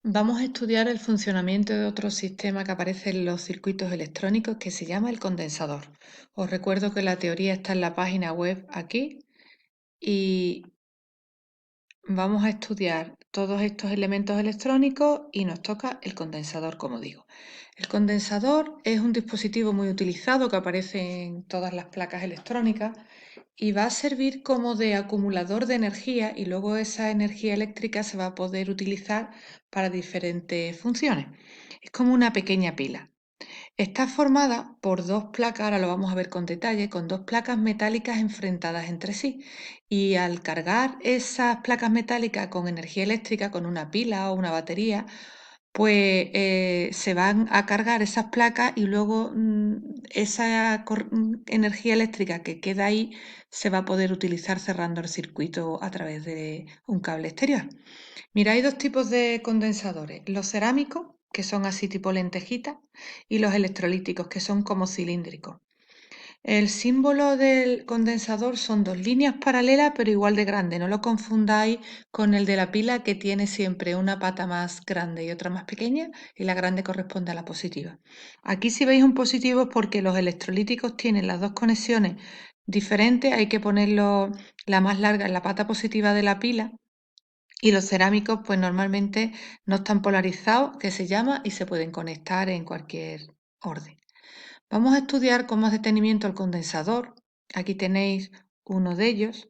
Vamos a estudiar el funcionamiento de otro sistema que aparece en los circuitos electrónicos que se llama el condensador. Os recuerdo que la teoría está en la página web aquí y vamos a estudiar todos estos elementos electrónicos y nos toca el condensador, como digo. El condensador es un dispositivo muy utilizado que aparece en todas las placas electrónicas y va a servir como de acumulador de energía y luego esa energía eléctrica se va a poder utilizar para diferentes funciones. Es como una pequeña pila. Está formada por dos placas, ahora lo vamos a ver con detalle, con dos placas metálicas enfrentadas entre sí. Y al cargar esas placas metálicas con energía eléctrica, con una pila o una batería, pues se van a cargar esas placas y luego esa energía eléctrica que queda ahí se va a poder utilizar cerrando el circuito a través de un cable exterior. Mira, hay dos tipos de condensadores, los cerámicos, que son así tipo lentejitas, y los electrolíticos, que son como cilíndricos. El símbolo del condensador son dos líneas paralelas pero igual de grandes. No lo confundáis con el de la pila que tiene siempre una pata más grande y otra más pequeña y la grande corresponde a la positiva. Aquí si veis un positivo es porque los electrolíticos tienen las dos conexiones diferentes. Hay que ponerlo la más larga en la pata positiva de la pila y los cerámicos pues normalmente no están polarizados, que se llama, y se pueden conectar en cualquier orden. Vamos a estudiar con más detenimiento el condensador. Aquí tenéis uno de ellos.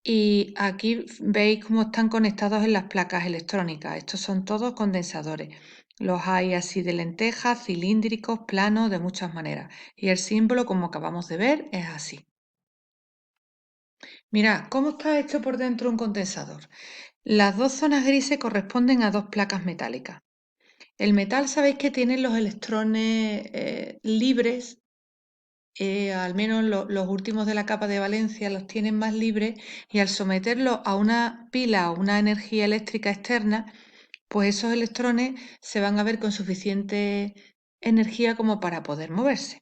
Y aquí veis cómo están conectados en las placas electrónicas. Estos son todos condensadores. Los hay así de lentejas, cilíndricos, planos, de muchas maneras. Y el símbolo, como acabamos de ver, es así. Mirad, ¿cómo está hecho por dentro un condensador? Las dos zonas grises corresponden a dos placas metálicas. El metal sabéis que tiene los electrones libres, al menos los últimos de la capa de valencia los tienen más libres y al someterlos a una pila o una energía eléctrica externa, pues esos electrones se van a ver con suficiente energía como para poder moverse.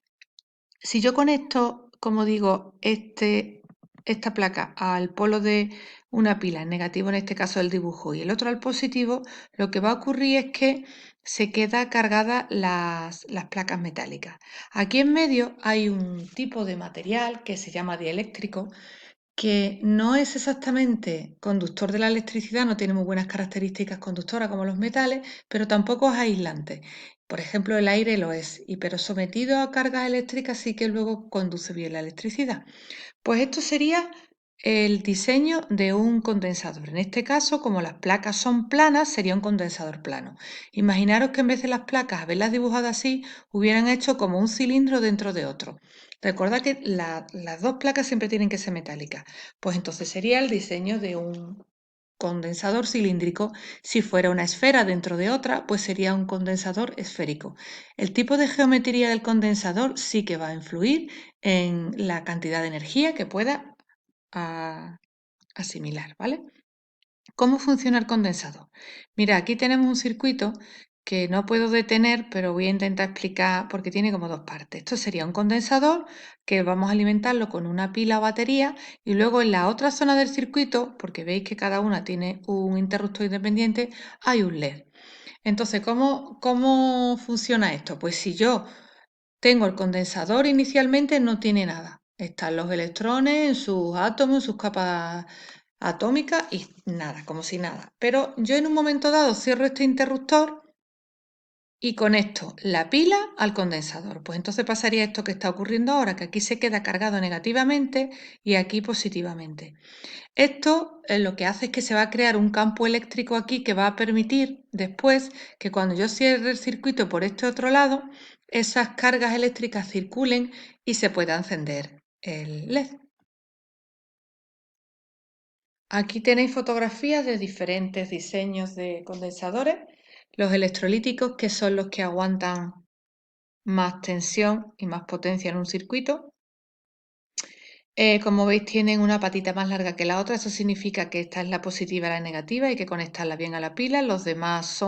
Si yo conecto, como digo, esta placa al polo de una pila, el negativo en este caso el dibujo, y el otro al positivo, lo que va a ocurrir es que se quedan cargadas las placas metálicas. Aquí en medio hay un tipo de material que se llama dieléctrico, que no es exactamente conductor de la electricidad, no tiene muy buenas características conductoras como los metales, pero tampoco es aislante. Por ejemplo, el aire lo es, pero sometido a cargas eléctricas sí que luego conduce bien la electricidad. Pues esto sería el diseño de un condensador. En este caso, como las placas son planas, sería un condensador plano. Imaginaros que en vez de las placas, haberlas dibujado así, hubieran hecho como un cilindro dentro de otro. Recordad que las dos placas siempre tienen que ser metálicas. Pues entonces sería el diseño de un condensador cilíndrico. Si fuera una esfera dentro de otra, pues sería un condensador esférico. El tipo de geometría del condensador sí que va a influir en la cantidad de energía que pueda asimilar, ¿vale? ¿Cómo funciona el condensador? Mira, aquí tenemos un circuito que no puedo detener, pero voy a intentar explicar porque tiene como dos partes. Esto sería un condensador que vamos a alimentarlo con una pila o batería y luego en la otra zona del circuito, porque veis que cada una tiene un interruptor independiente, hay un LED. Entonces, ¿cómo funciona esto? Pues si yo tengo el condensador inicialmente, no tiene nada. Están los electrones en sus átomos, en sus capas atómicas y nada, como si nada. Pero yo en un momento dado cierro este interruptor y conecto la pila al condensador. Pues entonces pasaría esto que está ocurriendo ahora, que aquí se queda cargado negativamente y aquí positivamente. Esto lo que hace es que se va a crear un campo eléctrico aquí que va a permitir después que cuando yo cierre el circuito por este otro lado, esas cargas eléctricas circulen y se pueda encender el LED. Aquí tenéis fotografías de diferentes diseños de condensadores. Los electrolíticos, que son los que aguantan más tensión y más potencia en un circuito. Como veis, tienen una patita más larga que la otra. Eso significa que esta es la positiva y la negativa. Hay que conectarla bien a la pila. Los demás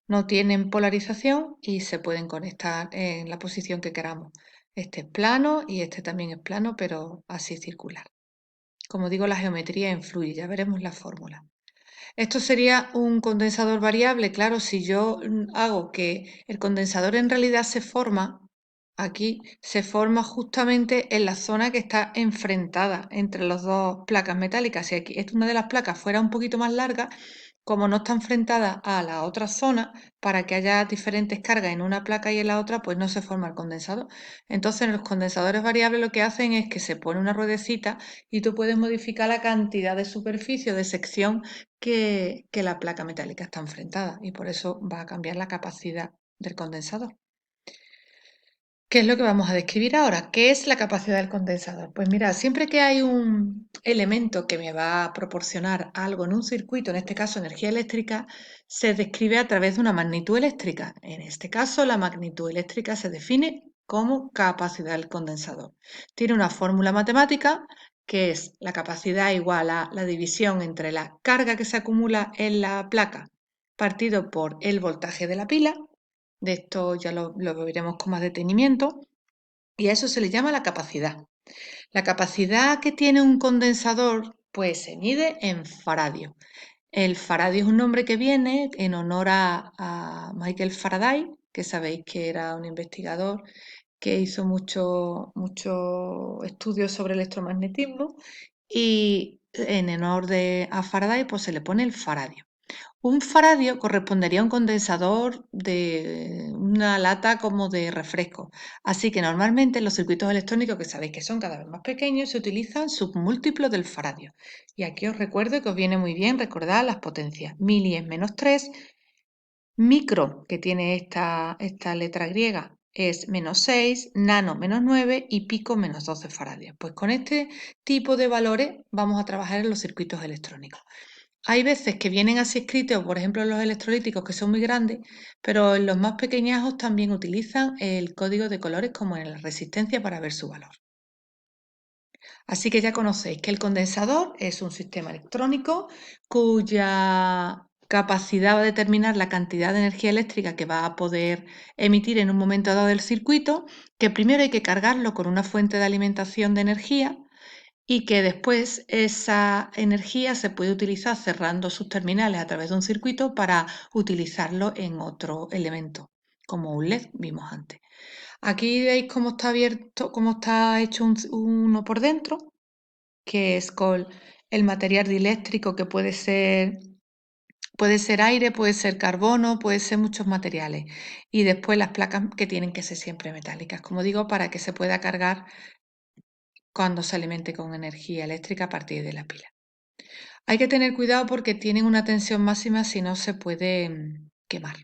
no tienen polarización y se pueden conectar en la posición que queramos. Este es plano y este también es plano, pero así circular. Como digo, la geometría influye. Ya veremos la fórmula. Esto sería un condensador variable, claro, si yo hago que el condensador en realidad se forma aquí, se forma justamente en la zona que está enfrentada entre las dos placas metálicas. Si aquí una de las placas fuera un poquito más larga, como no está enfrentada a la otra zona, para que haya diferentes cargas en una placa y en la otra, pues no se forma el condensador. Entonces, en los condensadores variables lo que hacen es que se pone una ruedecita y tú puedes modificar la cantidad de superficie o de sección que la placa metálica está enfrentada y por eso va a cambiar la capacidad del condensador. ¿Qué es lo que vamos a describir ahora? ¿Qué es la capacidad del condensador? Pues mira, siempre que hay un elemento que me va a proporcionar algo en un circuito, en este caso energía eléctrica, se describe a través de una magnitud eléctrica. En este caso, la magnitud eléctrica se define como capacidad del condensador. Tiene una fórmula matemática que es la capacidad igual a la división entre la carga que se acumula en la placa partido por el voltaje de la pila. De esto ya lo veremos con más detenimiento. Y a eso se le llama la capacidad. La capacidad que tiene un condensador, pues se mide en faradio. El faradio es un nombre que viene en honor a Michael Faraday, que sabéis que era un investigador que hizo mucho estudios sobre electromagnetismo y en honor a Faraday, pues se le pone el faradio. Un faradio correspondería a un condensador de una lata como de refresco. Así que normalmente en los circuitos electrónicos, que sabéis que son cada vez más pequeños, se utilizan submúltiplos del faradio. Y aquí os recuerdo que os viene muy bien recordar las potencias. Mili es -3, micro, que tiene esta letra griega, es -6, nano -9 y pico -12 faradios. Pues con este tipo de valores vamos a trabajar en los circuitos electrónicos. Hay veces que vienen así escritos, por ejemplo, en los electrolíticos que son muy grandes, pero en los más pequeñajos también utilizan el código de colores como en la resistencia para ver su valor. Así que ya conocéis que el condensador es un sistema electrónico cuya capacidad va a determinar la cantidad de energía eléctrica que va a poder emitir en un momento dado del circuito, que primero hay que cargarlo con una fuente de alimentación de energía y que después esa energía se puede utilizar cerrando sus terminales a través de un circuito para utilizarlo en otro elemento, como un LED vimos antes. Aquí veis cómo está abierto, cómo está hecho uno por dentro, que es con el material dieléctrico que puede ser aire, puede ser carbono, puede ser muchos materiales. Y después las placas que tienen que ser siempre metálicas, como digo, para que se pueda cargar cuando se alimente con energía eléctrica a partir de la pila. Hay que tener cuidado porque tienen una tensión máxima si no se puede quemar.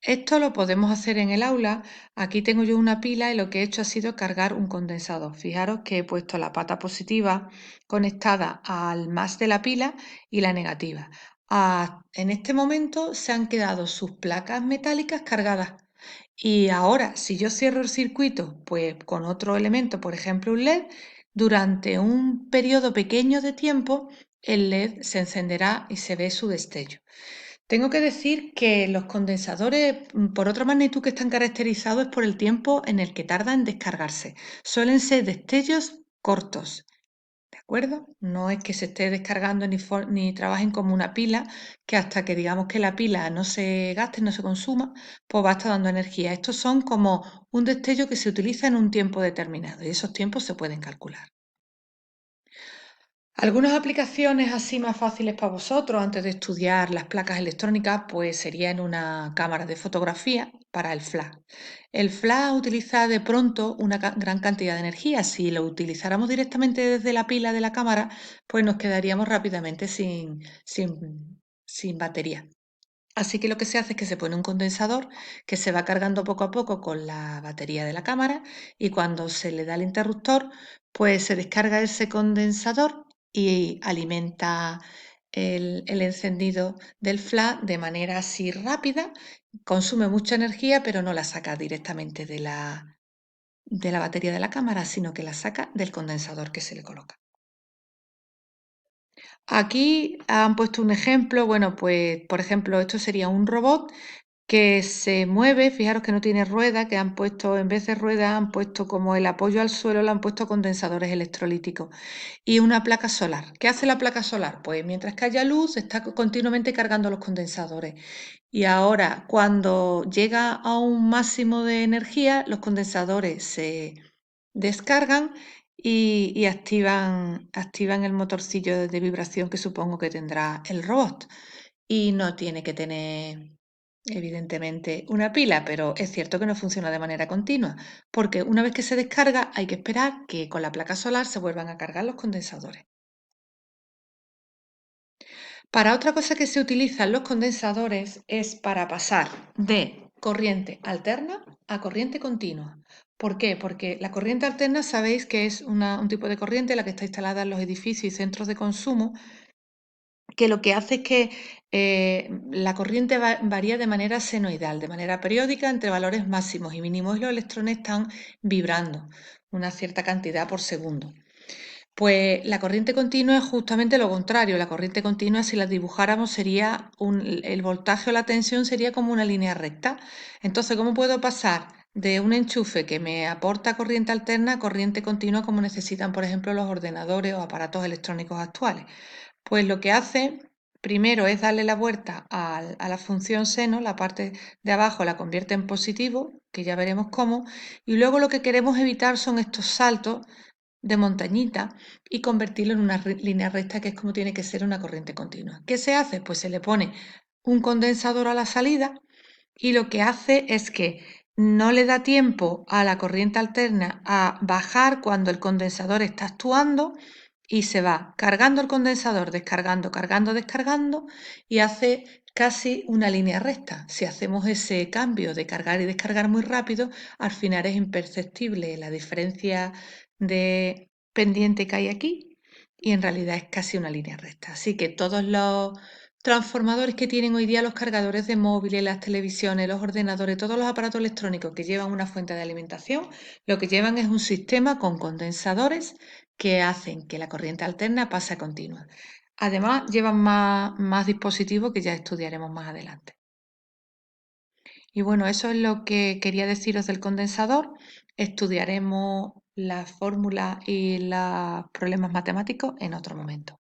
Esto lo podemos hacer en el aula. Aquí tengo yo una pila y lo que he hecho ha sido cargar un condensador. Fijaros que he puesto la pata positiva conectada al más de la pila y la negativa. En este momento se han quedado sus placas metálicas cargadas. Y ahora, si yo cierro el circuito, pues con otro elemento, por ejemplo un LED, durante un periodo pequeño de tiempo, el LED se encenderá y se ve su destello. Tengo que decir que los condensadores, por otra magnitud que están caracterizados, es por el tiempo en el que tarda en descargarse. Suelen ser destellos cortos, ¿de acuerdo? No es que se esté descargando ni trabajen como una pila, que hasta que digamos que la pila no se gaste, no se consuma, pues va a estar dando energía. Estos son como un destello que se utiliza en un tiempo determinado y esos tiempos se pueden calcular. Algunas aplicaciones así más fáciles para vosotros antes de estudiar las placas electrónicas, pues sería en una cámara de fotografía para el flash. El flash utiliza de pronto una gran cantidad de energía. Si lo utilizáramos directamente desde la pila de la cámara, pues nos quedaríamos rápidamente sin batería. Así que lo que se hace es que se pone un condensador que se va cargando poco a poco con la batería de la cámara y cuando se le da el interruptor, pues se descarga ese condensador y alimenta el encendido del flash de manera así rápida. Consume mucha energía, pero no la saca directamente de la batería de la cámara, sino que la saca del condensador que se le coloca. Aquí han puesto un ejemplo, bueno, pues por ejemplo, esto sería un robot que se mueve, fijaros que no tiene rueda, que han puesto, en vez de rueda, han puesto como el apoyo al suelo, le han puesto condensadores electrolíticos y una placa solar. ¿Qué hace la placa solar? Pues mientras que haya luz, está continuamente cargando los condensadores. Y ahora, cuando llega a un máximo de energía, los condensadores se descargan y activan el motorcillo de vibración que supongo que tendrá el robot. Y no tiene que tener, evidentemente, una pila, pero es cierto que no funciona de manera continua, porque una vez que se descarga hay que esperar que con la placa solar se vuelvan a cargar los condensadores. Para otra cosa que se utilizan los condensadores es para pasar de corriente alterna a corriente continua. ¿Por qué? Porque la corriente alterna sabéis que es un tipo de corriente la que está instalada en los edificios y centros de consumo, que lo que hace es que la corriente varía de manera senoidal, de manera periódica, entre valores máximos y mínimos, y los electrones están vibrando una cierta cantidad por segundo. Pues la corriente continua es justamente lo contrario. La corriente continua, si la dibujáramos, sería el voltaje o la tensión sería como una línea recta. Entonces, ¿cómo puedo pasar de un enchufe que me aporta corriente alterna a corriente continua como necesitan, por ejemplo, los ordenadores o aparatos electrónicos actuales? Pues lo que hace primero es darle la vuelta a la función seno, la parte de abajo la convierte en positivo, que ya veremos cómo, y luego lo que queremos evitar son estos saltos de montañita y convertirlo en una línea recta, que es como tiene que ser una corriente continua. ¿Qué se hace? Pues se le pone un condensador a la salida y lo que hace es que no le da tiempo a la corriente alterna a bajar cuando el condensador está actuando y se va cargando el condensador, descargando, cargando, descargando y hace casi una línea recta. Si hacemos ese cambio de cargar y descargar muy rápido, al final es imperceptible la diferencia de pendiente que hay aquí y en realidad es casi una línea recta. Así que todos los transformadores que tienen hoy día los cargadores de móviles, las televisiones, los ordenadores, todos los aparatos electrónicos que llevan una fuente de alimentación, lo que llevan es un sistema con condensadores que hacen que la corriente alterna pase a continua. Además, llevan más dispositivos que ya estudiaremos más adelante. Y bueno, eso es lo que quería deciros del condensador. Estudiaremos las fórmulas y los problemas matemáticos en otro momento.